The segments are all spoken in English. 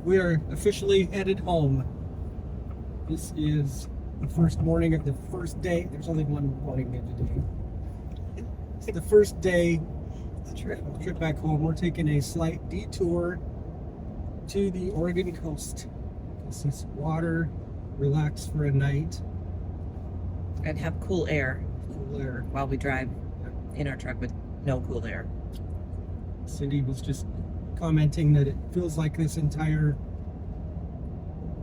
We are officially headed home. This is the first morning of the first day. There's only one morning today. It's the first day trip back home. We're taking a slight detour to the Oregon coast. See some water, relax for a night. And have cool air Cool air. while we drive in our truck with no cool air. Cindy was just commenting that it feels like this entire,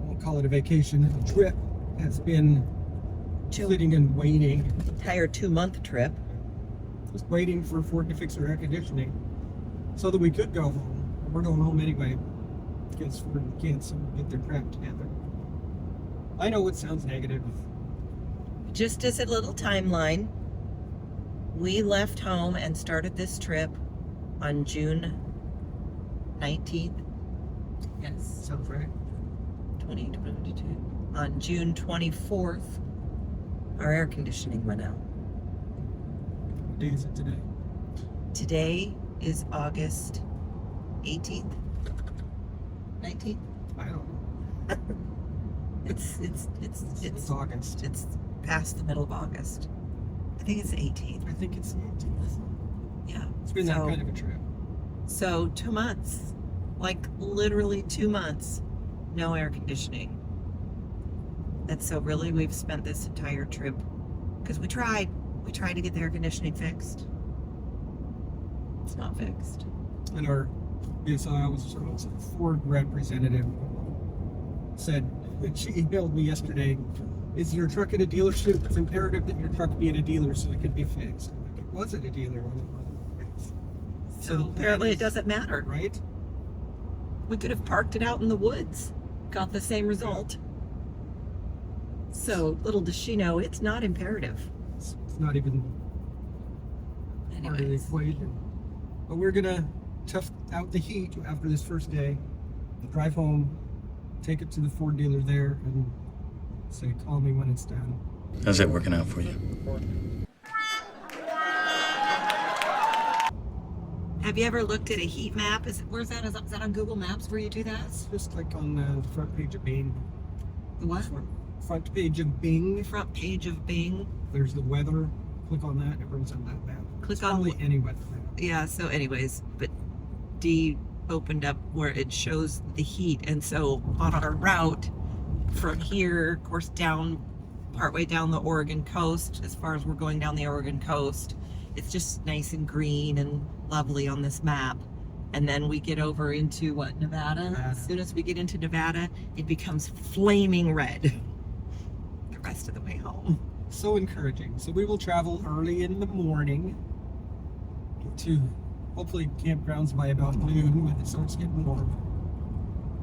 we'll call it a vacation, trip has been sitting and waiting. Entire 2-month trip. Just waiting for Ford to fix their air conditioning so that we could go home. We're going home anyway because Ford can't seem to get their crap together. I know it sounds negative. Just as a little timeline, we left home and started this trip on June 19th. Yes. Sounds right. 2022. On June 24th, our air conditioning went out. What day is it today? Today is August 18th, 19th. I don't know. It's August. It's past the middle of August. I think it's 18th. I think it's the 18th. Yeah. It's been that kind of a trip. So 2 months, like literally 2 months, no air conditioning. And so really we've spent this entire trip, because we tried to get the air conditioning fixed. It's not fixed. And our Ford representative said, and she emailed me yesterday, is your truck at a dealership? It's imperative that your truck be at a dealer so it can be fixed. I'm like, it was at a dealer when it wasn't fixed. So apparently it doesn't matter. Right? We could have parked it out in the woods, got the same result. So little does she know, it's not imperative. It's not even part of the Anyways, equation. But we're gonna tough out the heat after this first day, drive home, take it to the Ford dealer there, and say, call me when it's done. How's that working out for you? have you ever looked at a heat map? Where's that? Is that on Google Maps where you do that? It's just like on the front page of Bing. The what? Front page of Bing. Front page of Bing. There's the weather. Click on that. It brings on that map. Click It's on probably any weather map. Yeah, so anyways, but D opened up where it shows the heat, and so on our route from here, of course, partway down the Oregon coast, as far as we're going down the Oregon coast, it's just nice and green and lovely on this map. And then we get over into Nevada? As soon as we get into Nevada, it becomes flaming red the rest of the way home. So encouraging. So we will travel early in the morning to hopefully campgrounds by about noon when it starts getting warm.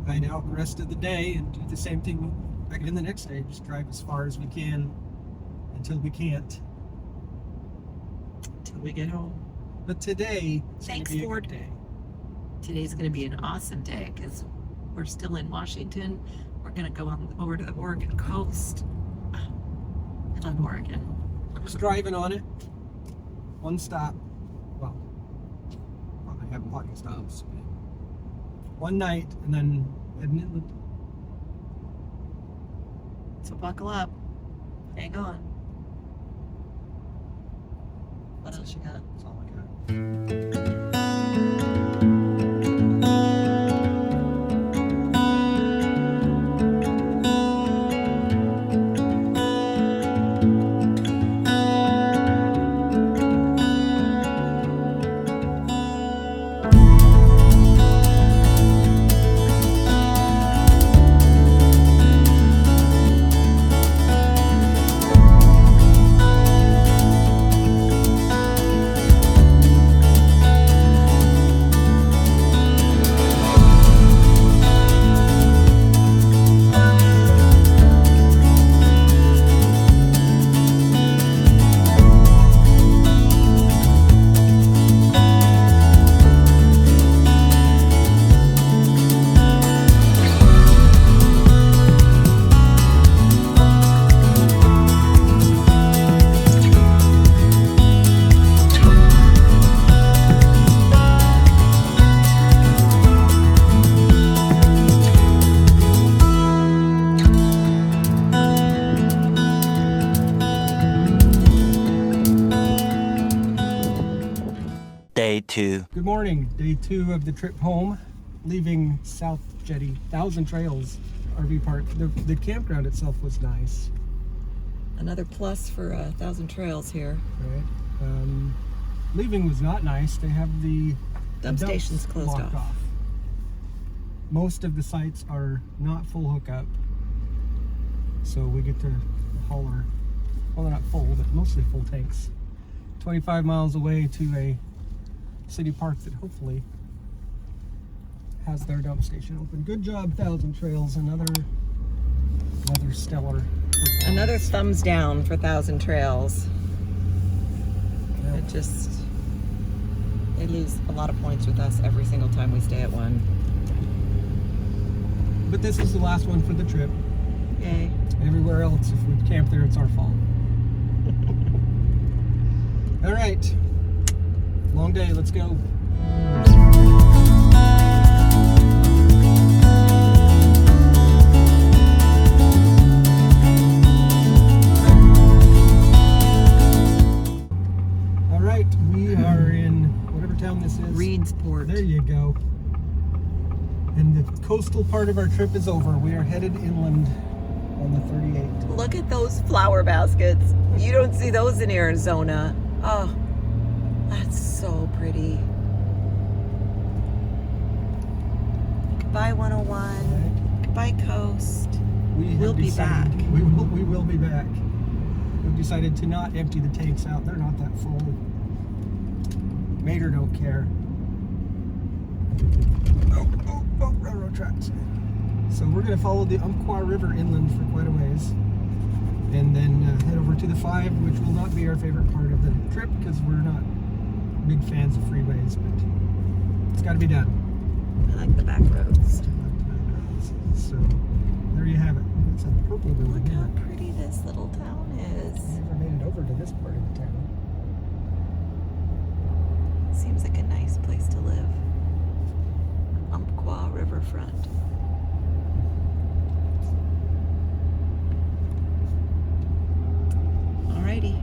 Hide out the rest of the day and do the same thing again the next day. Just drive as far as we can until we can't. Until we get home. But today, Thanks, be a Ford. good day. Today's going to be an awesome day because we're still in Washington. We're going to go over to the Oregon coast. I love Oregon. I was driving on it. One stop. Well, I have parking stops. One night, and then heading inland. So buckle up. Hang on. What else you got? That's all I got. 2. Good morning. Day 2 of the trip home, leaving South Jetty, Thousand Trails RV Park. The campground itself was nice. Another plus for Thousand Trails here. Right. Leaving was not nice. They have the Dump dumps station's closed blocked off. Most of the sites are not full hookup, so we get to haul our, well, they're not full, but mostly full tanks, 25 miles away to a city park that hopefully has their dump station open. Good job, Thousand Trails. Another stellar performance. Another thumbs down for Thousand Trails. Yeah. They lose a lot of points with us every single time we stay at one. But this is the last one for the trip. Yay. Everywhere else, if we camp there, it's our fault. All right. Long day. Let's go. All right. We are in whatever town this is. Reedsport. There you go. And the coastal part of our trip is over. We are headed inland on the 38. Look at those flower baskets. You don't see those in Arizona. Oh, that's so pretty. Goodbye 101. Goodbye coast. We'll be back. We will be back. We've decided to not empty the tanks out. They're not that full. Mater don't care. Oh, railroad tracks. So we're going to follow the Umpqua River inland for quite a ways, and then head over to the 5, which will not be our favorite part of the trip because we're not big fans of freeways, but it's got to be done. I like the back roads. So there you have it. It's a purple building. Look how pretty this little town is. Never made it over to this part of the town. Seems like a nice place to live. Umpqua Riverfront. Alrighty.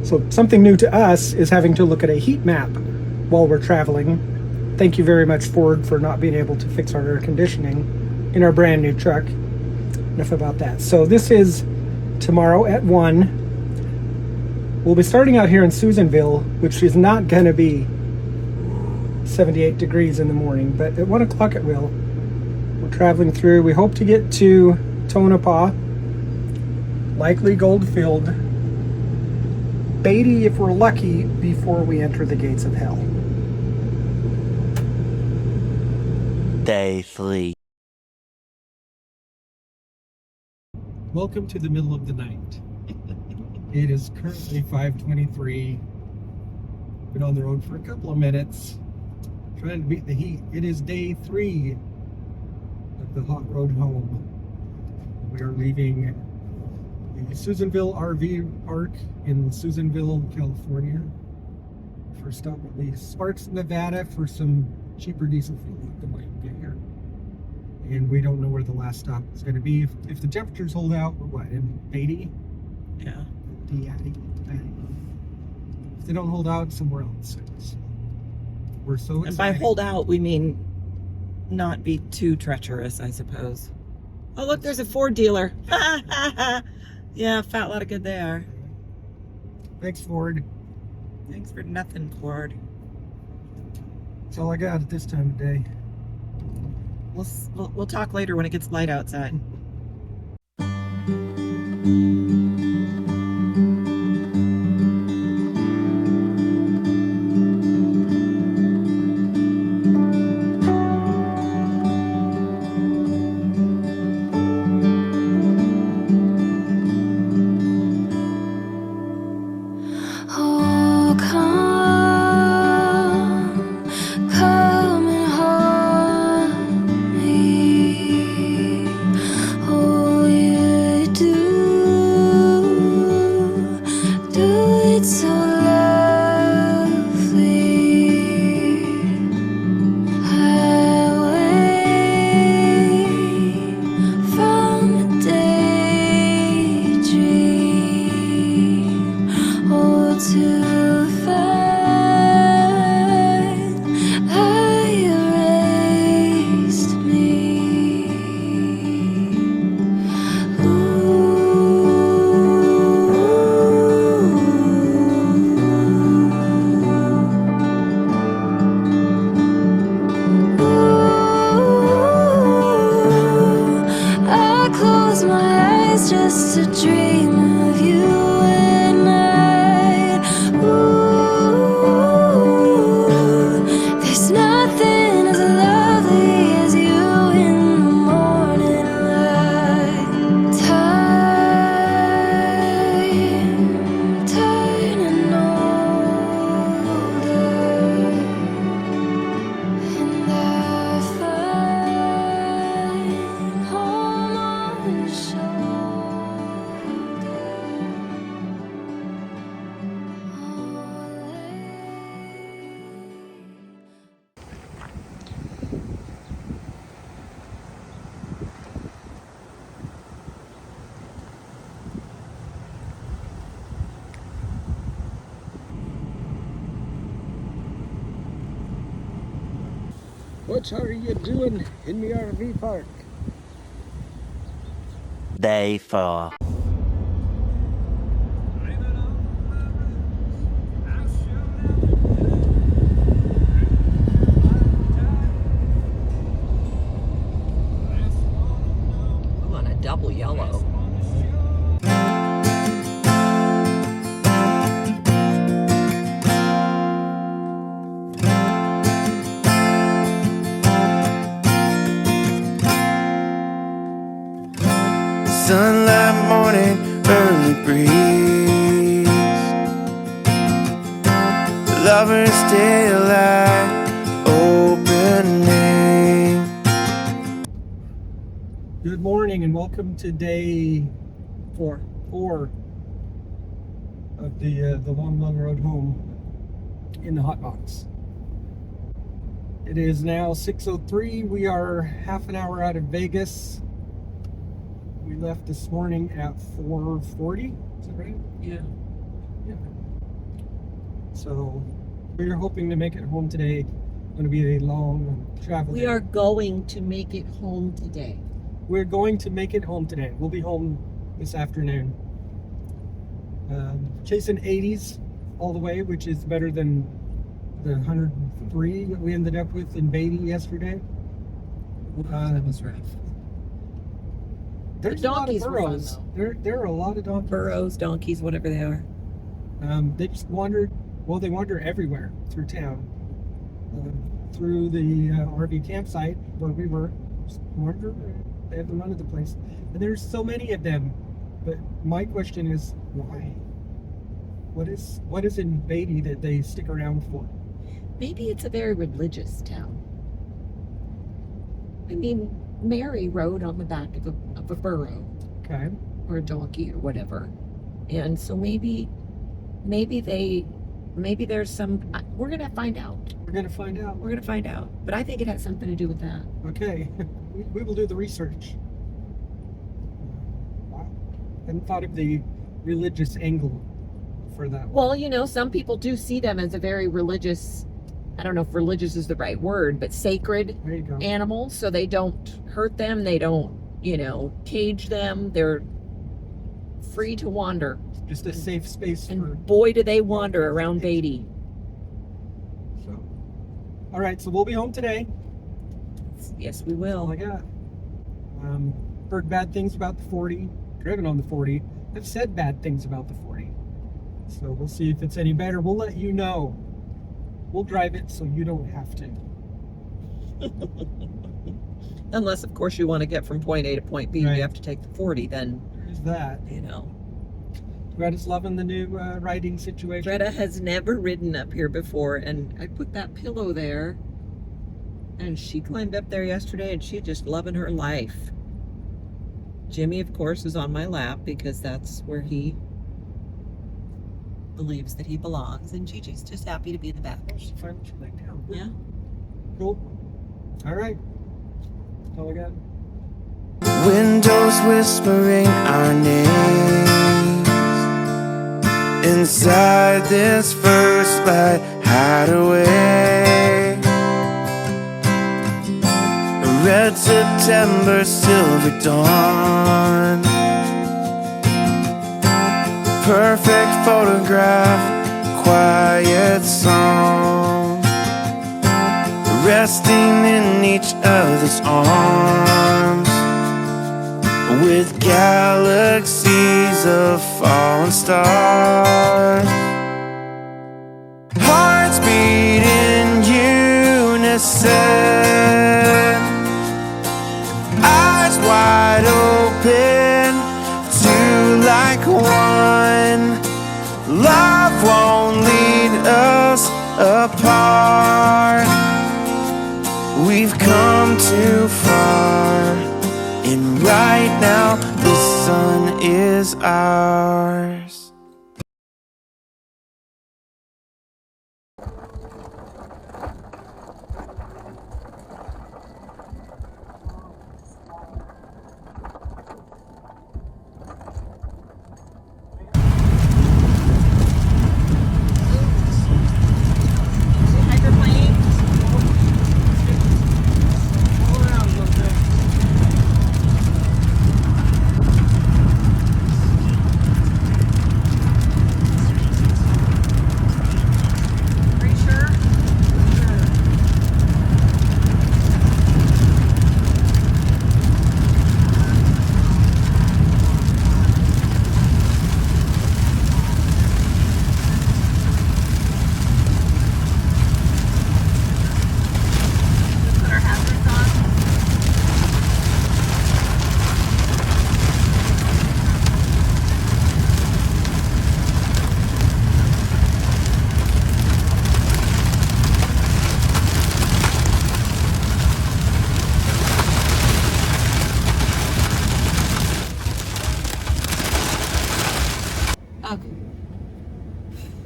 So something new to us is having to look at a heat map while we're traveling. Thank you very much, Ford, for not being able to fix our air conditioning in our brand new truck. Enough about that. So this is tomorrow at 1. We'll be starting out here in Susanville, which is not going to be 78 degrees in the morning, but at 1 o'clock it will. We're traveling through. We hope to get to Tonopah, likely Goldfield, Beatty if we're lucky, before we enter the gates of hell. Day 3. Welcome to the middle of the night. It is currently 5:23. Been on the road for a couple of minutes, trying to beat the heat. It is day 3 of the hot road home. We are leaving the Susanville RV Park in Susanville, California. First stop will be Sparks, Nevada, for some cheaper diesel fuel that might get here. And we don't know where the last stop is going to be. If the temperatures hold out, we're what, in Beatty? Yeah. If they don't hold out, somewhere else. We're so excited. And by hold out, we mean not be too treacherous, I suppose. Oh, look, there's a Ford dealer. Yeah, fat lot of good there. Thanks, Ford. Thanks for nothing, Ford. That's all I got at this time of day. We'll talk later when it gets light outside. just a dream of you and I. Ooh, there's nothing as lovely as you in the morning light. Time turning older, and I find home on your shoulder. What are you doing in the RV park? Day 4. I'm on a double yellow. Sunlight morning, early breeze. Lovers daylight opening. Good morning and welcome to day 4 of the long road home in the hot box. It is now 6:03. We are half an hour out of Vegas. We left this morning at 4:40. Is that right? Yeah. Yeah. So we're hoping to make it home today. Going to be a long travel. We day. are going to make it home today. We're going to make it home today. We'll be home this afternoon. Chasing 80s all the way, which is better than the 103 that we ended up with in Beatty yesterday. That was rough. There's The a lot of donkeys were fun, burros. There are a lot of donkeys. Burros, donkeys, whatever they are. They just wandered. Well, they wander everywhere through town. Through the RV campsite where we were. Just wander. They have them run of the place, and there's so many of them. But my question is, why? What is in Beatty that they stick around for? Maybe it's a very religious town. I mean, Mary rode on the back of a burro Okay. or a donkey or whatever, and so maybe there's some. We're gonna find out. We're gonna find out. We're gonna find out. But I think it has something to do with that. Okay. We will do the research. Wow. Hadn't thought of the religious angle for that one. Well, you know, some people do see them as a very religious. I don't know if religious is the right word, but sacred There you go. animals, so they don't hurt them, they don't, cage them, they're free to wander. Just a safe space for. And boy, do they wander around Beatty. So. All right, so we'll be home today. Yes, we That's all I will. got. Heard bad things about the 40. Driven on the 40. I've said bad things about the 40. So we'll see if it's any better. We'll let you know. We'll drive it so you don't have to. Unless, of course, you want to get from point A to point B, Right. you have to take the 40, then, There's that. Greta's loving the new riding situation. Greta has never ridden up here before, and I put that pillow there, and she climbed up there yesterday, and she's just loving her life. Jimmy, of course, is on my lap because that's where he believes that he belongs, and Gigi's just happy to be in the back. She finally laid down. Yeah. Cool. All right. That's all I got. Windows whispering our names inside this first light hideaway. Red September, silver dawn. Perfect photograph, quiet song. Resting in each other's arms with galaxies skies of fallen stars. Hearts beat in unison, eyes wide open, two like one. Love won't lead us apart. We've come too far, and right now the sun is ours.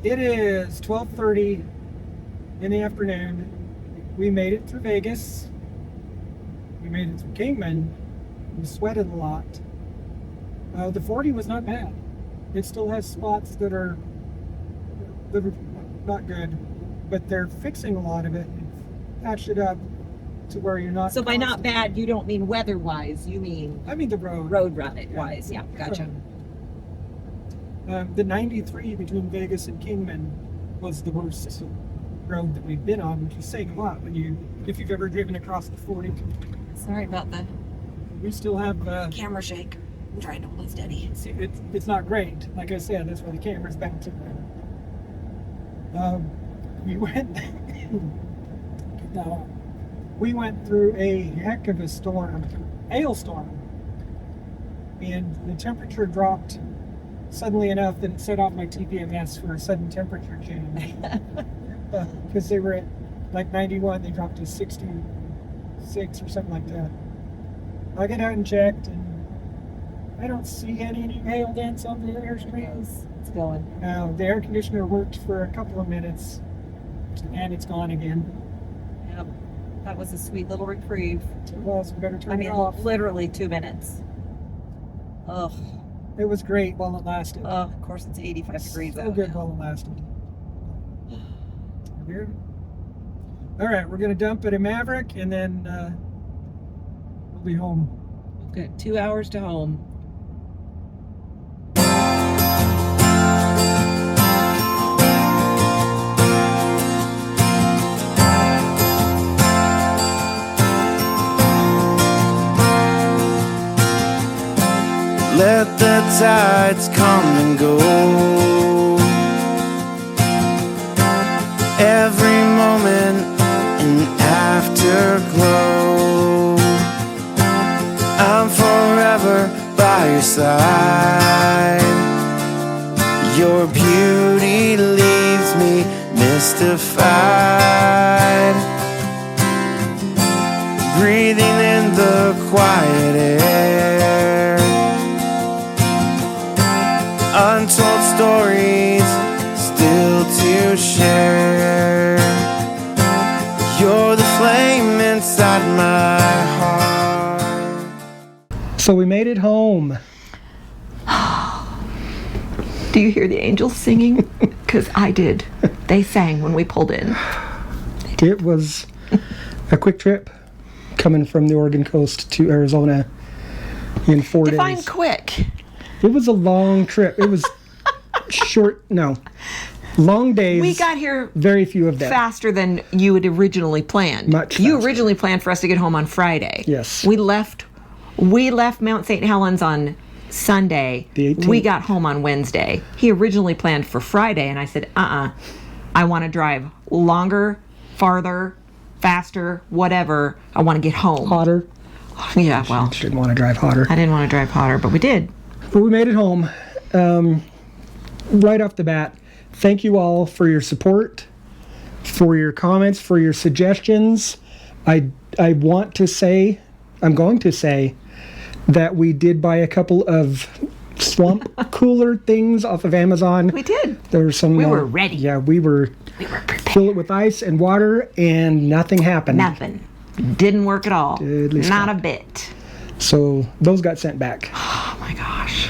It is 12:30 in the afternoon. We made it through Vegas. We made it through Kingman. We sweated a lot. The 40 was not bad. It still has spots that are not good, but they're fixing a lot of it and patched it up to where you're not. So by not bad, you don't mean weather-wise. You mean I mean the road. wise. Yeah, gotcha. The 93 between Vegas and Kingman was the worst road that we've been on, which is saying a lot if you've ever driven across the 40. Sorry about the We still have camera shake. I'm trying to hold it steady. it's not great. Like I said, that's why the camera's back to we went we went through a heck of a storm, hailstorm, and the temperature dropped suddenly enough that it set off my TPMS for a sudden temperature change. Because they were at like 91, they dropped to 66 or something like that. I got out and checked, and I don't see any new hail dents on the Airstream. It's going. The air conditioner worked for a couple of minutes, and it's gone again. Yep. That was a sweet little reprieve. It was. We better turn I it mean, off. literally 2 minutes. Ugh. It was great while it lasted. Of course, it's 85 degrees So out good now. while it lasted. Here. All right, we're gonna dump it in Maverick, and then we'll be home. We've got 2 hours to home. Let the tides come and go. Every moment an afterglow. I'm forever by your side. Your beauty leaves me mystified. Breathing in the quiet air. Untold stories still to share. You're the flame inside my heart. So we made it home. Do you hear the angels singing? Because I did. They sang when we pulled in. It was a quick trip coming from the Oregon coast to Arizona in 4 Define days. quick. It was a long trip. It was long days. We got here very few of them. faster than you had originally planned. Much You faster. originally planned for us to get home on Friday. Yes. We left Mount St. Helens on Sunday. The 18th. We got home on Wednesday. He originally planned for Friday, and I said, I want to drive longer, farther, faster, whatever. I want to get home. Hotter. Yeah, well, She didn't want to drive hotter. I didn't want to drive hotter, but we did. But we made it home. Right off the bat, thank you all for your support, for your comments, for your suggestions. I'm going to say that we did buy a couple of swamp cooler things off of Amazon. We did. There were some. We were ready. Yeah, we were prepared. fill it with ice and water, and nothing happened. Nothing. Didn't work at all. Diddly Not stop. a bit. So those got sent back. Oh my gosh.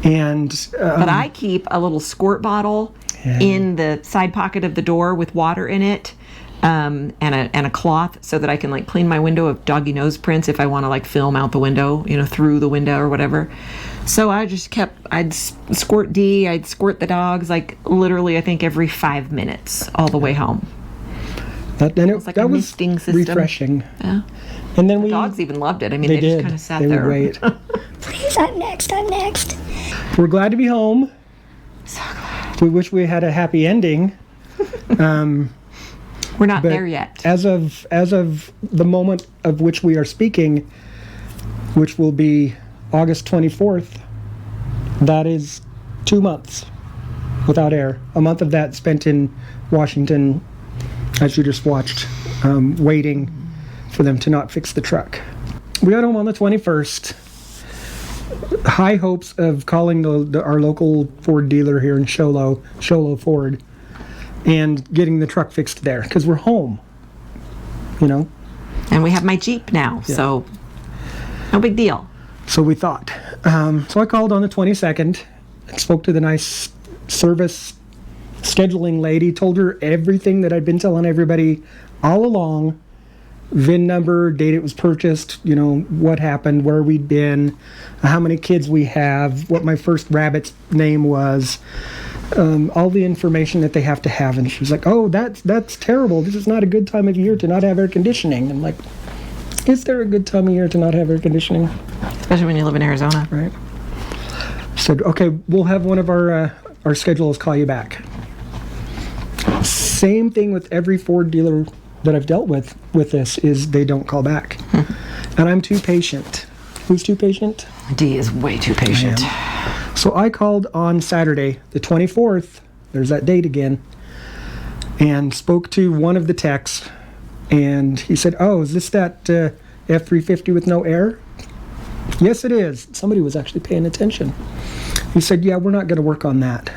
And But I keep a little squirt bottle in the side pocket of the door with water in it, and a cloth so that I can like clean my window of doggy nose prints if I want to like film out the window, through the window or whatever. So I just I'd squirt D, I'd squirt the dogs like literally I think every 5 minutes all the way home. that like a was misting system. refreshing. Yeah. And then we Dogs even loved it. I mean, they they did. just kind of sat They there. would wait. Please, I'm next. I'm next. We're glad to be home. So glad. We wish we had a happy ending. We're not But there yet. As of the moment of which we are speaking, which will be August 24th, that is 2 months without air. A month of that spent in Washington, as you just watched, waiting for them to not fix the truck. We got home on the 21st. High hopes of calling our local Ford dealer here in Sholo Ford, and getting the truck fixed there, because we're home, And we have my Jeep now, so no big deal. So we thought. So I called on the 22nd and spoke to the nice service scheduling lady, told her everything that I'd been telling everybody all along. VIN number, date it was purchased, what happened, where we'd been, how many kids we have, what my first rabbit's name was, all the information that they have to have. And she was like, oh, that's terrible. This is not a good time of year to not have air conditioning. I'm like, is there a good time of year to not have air conditioning? Especially when you live in Arizona. Right. Said, okay, we'll have one of our schedulers call you back. Same thing with every Ford dealer that I've dealt with this, is they don't call back. And I'm too patient. Who's too patient? D is way too patient. So I called on Saturday, the 24th, there's that date again, and spoke to one of the techs, and he said, oh, is this that F-350 with no air? Yes, it is. Somebody was actually paying attention. He said, yeah, we're not going to work on that.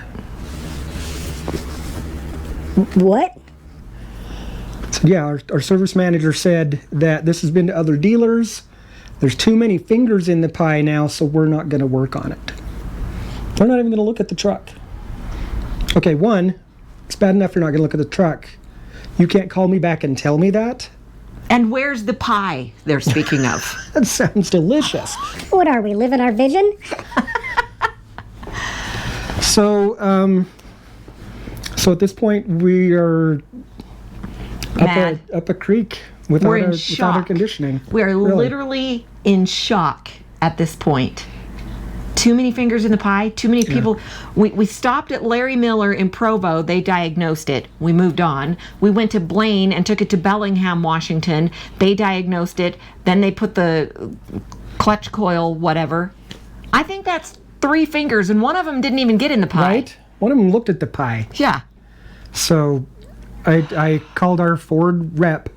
What? So yeah, our service manager said that this has been to other dealers. There's too many fingers in the pie now, so we're not going to work on it. They're not even going to look at the truck. Okay, one, it's bad enough you're not going to look at the truck. You can't call me back and tell me that? And where's the pie they're speaking of? That sounds delicious. What are we, living our vision? So, so at this point, we are Mad. up a creek without, We're in without air shock. conditioning. We are Really. literally in shock at this point. Too many fingers in the pie, too many people. We stopped at Larry Miller in Provo. They diagnosed it. We moved on. We went to Blaine and took it to Bellingham, Washington. They diagnosed it. Then they put the clutch coil, whatever. I think that's 3 fingers, and one of them didn't even get in the pie. Right? One of them looked at the pie. Yeah. So I called our Ford rep,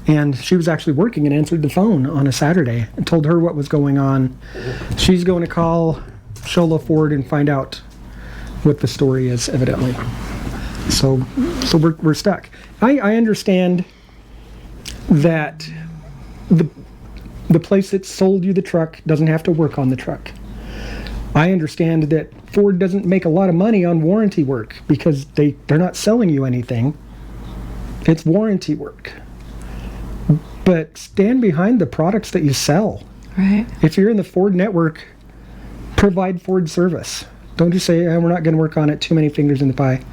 and she was actually working and answered the phone on a Saturday and told her what was going on. She's going to call Shola Ford and find out what the story is, evidently. So we're stuck. I understand that the place that sold you the truck doesn't have to work on the truck. I understand that Ford doesn't make a lot of money on warranty work because they're not selling you anything. It's warranty work. But stand behind the products that you sell. Right. If you're in the Ford network, provide Ford service. Don't just say, we're not going to work on it, too many fingers in the pie.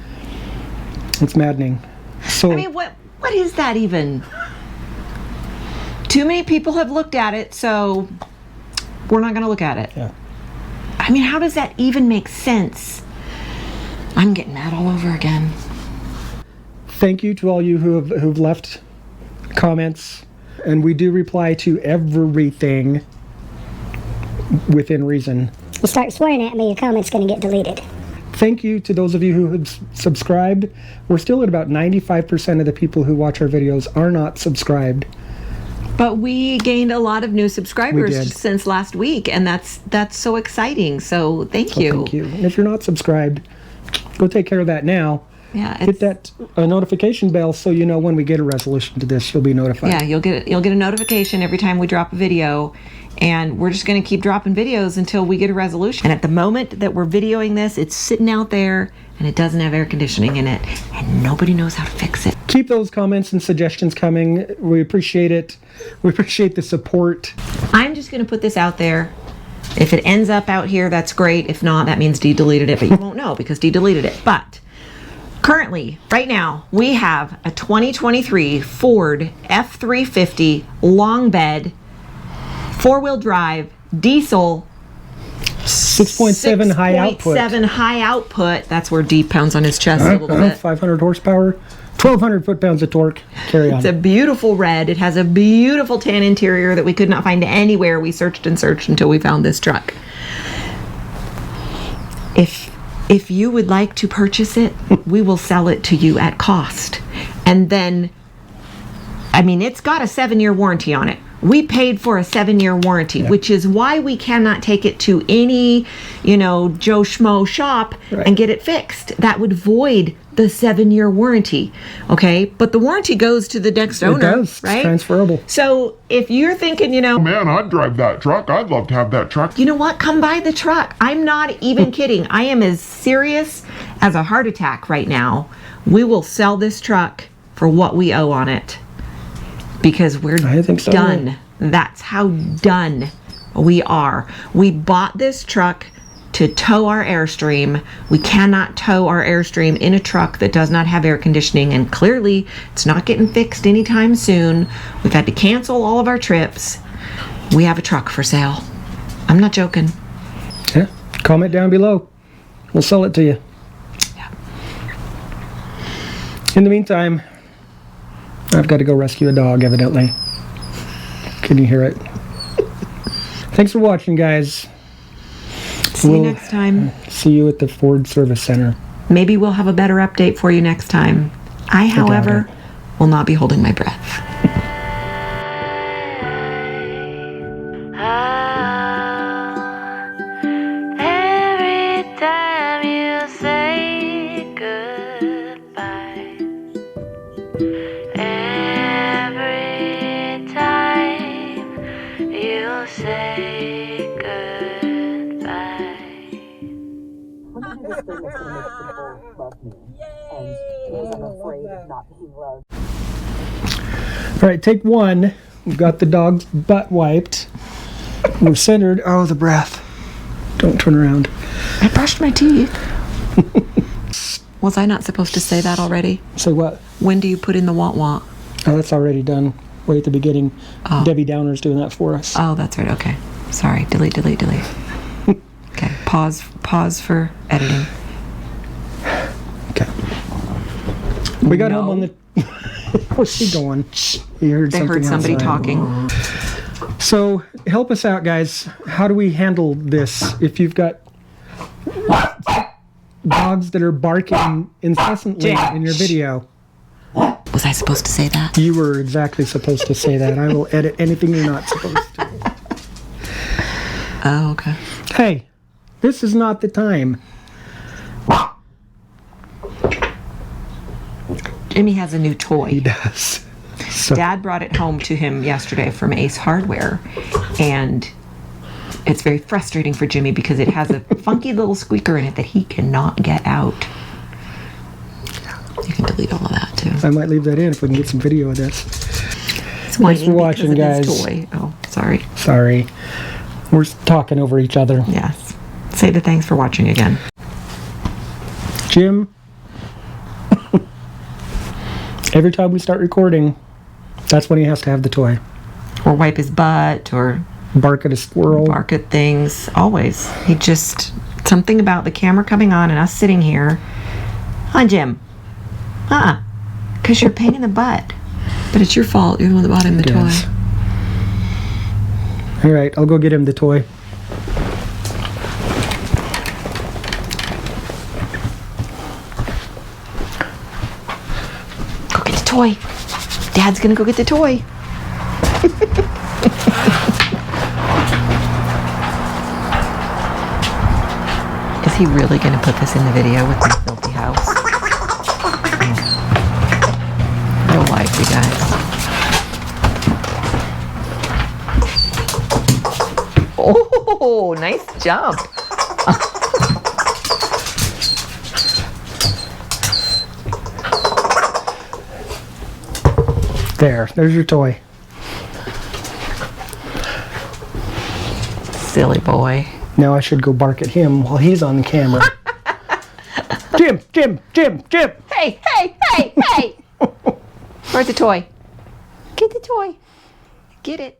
It's maddening. So I mean, what is that even? Too many people have looked at it, so we're not going to look at it. Yeah. I mean, how does that even make sense? I'm getting mad all over again. Thank you to all you who've left comments, and we do reply to everything within reason. You start swearing at me, your comment's going to get deleted. Thank you to those of you who have subscribed. We're still at about 95% of the people who watch our videos are not subscribed. But we gained a lot of new We subscribers did. since last week, and that's so exciting. So thank you. Thank you. And if you're not subscribed, go take care of that now. Yeah, Hit that notification bell so you know when we get a resolution to this. You'll be notified. Yeah, you'll get a notification every time we drop a video, and we're just going to keep dropping videos until we get a resolution. And at the moment that we're videoing this, it's sitting out there and it doesn't have air conditioning in it, and nobody knows how to fix it. Keep those comments and suggestions coming. We appreciate it. We appreciate the support. I'm just going to put this out there. If it ends up out here, that's great. If not, that means Dee deleted it, but you won't know because Dee deleted it. But currently, right now, we have a 2023 Ford F350 long bed, four-wheel drive, diesel, 6.7 high output. 6.7 high output. That's where Dee pounds on his chest a little bit. 500 horsepower, 1,200 foot-pounds of torque. Carry on. It's a beautiful red. It has a beautiful tan interior that we could not find anywhere. We searched and searched until we found this truck. If you would like to purchase it, we will sell it to you at cost. And then, I mean, it's got a 7-year warranty on it. We paid for a 7-year warranty, which is why we cannot take it to any, Joe Schmo shop and get it fixed. That would void the 7-year warranty. Okay, but the warranty goes to the next owner. It does. Right? It's transferable. So if you're thinking, Man, I'd drive that truck. I'd love to have that truck. you know what? Come buy the truck. I'm not even kidding. I am as serious as a heart attack right now. We will sell this truck for what we owe on it because we're I think so. done. That's how done we are. We bought this truck to tow our Airstream. We cannot tow our Airstream in a truck that does not have air conditioning, and clearly it's not getting fixed anytime soon. We've had to cancel all of our trips. We have a truck for sale. I'm not joking. Yeah. Comment down below. We'll sell it to you. Yeah. In the meantime, I've got to go rescue a dog, evidently. Can you hear it? Thanks for watching, guys. See you next time. See you at the Ford Service Center. Maybe we'll have a better update for you next time. I, however, will not be holding my breath. Every time you say goodbye, every time you say goodbye. All right, take one. We've got the dog's butt wiped. We're centered. Oh, the breath. Don't turn around. I brushed my teeth. Was I not supposed to say that already? Say what? When do you put in the want? Oh, that's already done. Way at the beginning. Oh. Debbie Downer's doing that for us. Oh, that's right. Okay. Sorry. Delete. Okay. Pause for editing. Okay. We got No. home on the... Where's she going? You heard They heard somebody outside. talking. So, help us out, guys. How do we handle this if you've got dogs that are barking incessantly in your video? Was I supposed to say that? You were exactly supposed to say that. I will edit anything you're not supposed to. Oh, okay. Hey, this is not the time. Jimmy has a new toy. He does. So, Dad brought it home to him yesterday from Ace Hardware, and it's very frustrating for Jimmy because it has a funky little squeaker in it that he cannot get out. You can delete all of that too. I might leave that in if we can get some video of this. It's whining for watching, because of his guys. toy. Oh, sorry. Sorry. We're talking over each other. Yes. Say the thanks for watching again. Jim, every time we start recording, that's when he has to have the toy. Or wipe his butt, or Bark at a squirrel. bark at things, always. He just, something about the camera coming on and us sitting here. Huh, Jim? Because you're a pain in the butt. But it's your fault. You're the one that bought him the toy. Yes. All right, I'll go get him the toy. Go get the toy. Dad's gonna go get the toy. Is he really gonna put this in the video with my filthy house? Real life, you guys. Oh, nice jump. There's your toy. Silly boy. Now I should go bark at him while he's on the camera. Jim! Hey! Where's the toy? Get the toy. Get it.